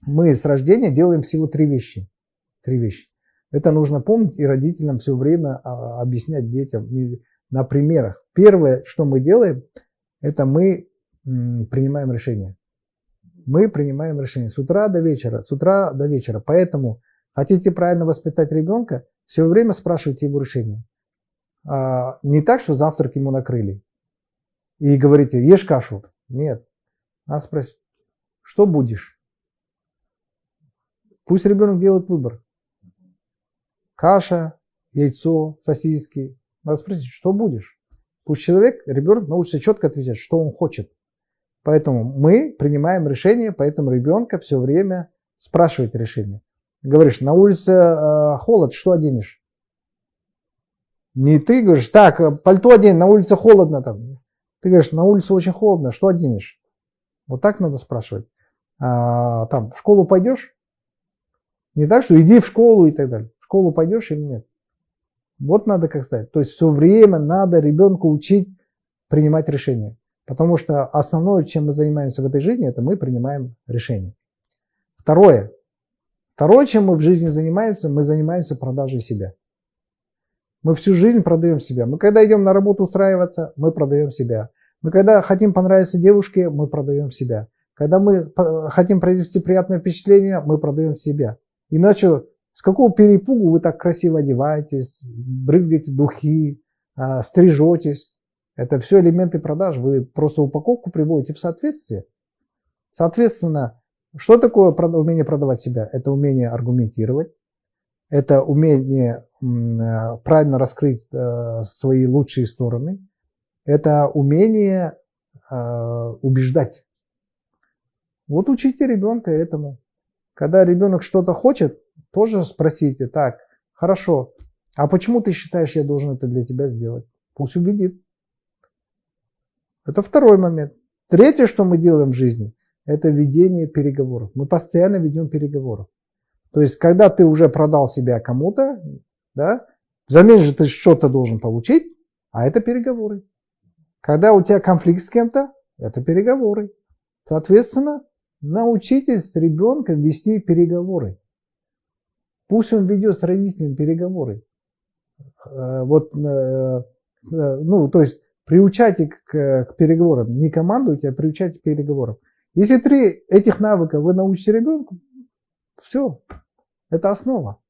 Мы с рождения делаем всего три вещи. Три вещи. Это нужно помнить и родителям все время объяснять детям на примерах. Первое, что мы делаем, это мы принимаем решение. Мы принимаем решение с утра до вечера. С утра до вечера. Поэтому хотите правильно воспитать ребенка, все время спрашивайте его решение. Не так, что завтрак ему накрыли. И говорите, ешь кашу. Нет. Надо спросить, что будешь? Пусть ребенок делает выбор. Каша, яйцо, сосиски. Надо спросить, что будешь? Пусть ребенок научится четко отвечать, что он хочет. Поэтому мы принимаем решение, поэтому ребенка все время спрашивает решение. Говоришь, на улице холод, что оденешь? Не ты говоришь, так, пальто одень, на улице холодно. Там. Ты говоришь, на улице очень холодно, что оденешь? Вот так надо спрашивать. Там, в школу пойдешь? Не так, что иди в школу и так далее. В школу пойдешь или нет? Вот надо как сказать. То есть все время надо ребенку учить принимать решения. Потому что основное, чем мы занимаемся в этой жизни, это мы принимаем решения. Второе, чем мы в жизни занимаемся, мы занимаемся продажей себя. Мы всю жизнь продаем себя. Мы когда идем на работу устраиваться, мы продаем себя. Мы когда хотим понравиться девушке, мы продаем себя. Когда мы хотим произвести приятное впечатление, мы продаем себя. Иначе с какого перепугу вы так красиво одеваетесь, брызгаете духи, стрижетесь. Это все элементы продаж. Вы просто упаковку приводите в соответствие. Соответственно, что такое умение продавать себя? Это умение аргументировать. Это умение правильно раскрыть свои лучшие стороны. Это умение убеждать. Вот учите ребенка этому. Когда ребенок что-то хочет, тоже спросите, так, хорошо, а почему ты считаешь, я должен это для тебя сделать? Пусть убедит. Это второй момент. Третье, что мы делаем в жизни, это ведение переговоров. Мы постоянно ведем переговоры. То есть, когда ты уже продал себя кому-то, да, взамен же ты что-то должен получить, а это переговоры. Когда у тебя конфликт с кем-то, это переговоры. Соответственно, научитесь с ребенком вести переговоры. Пусть он ведет с родителями переговоры. То есть, приучайте к переговорам. Не командуйте, а приучайте к переговорам. Если 3 этих навыка вы научите ребенку, все, это основа.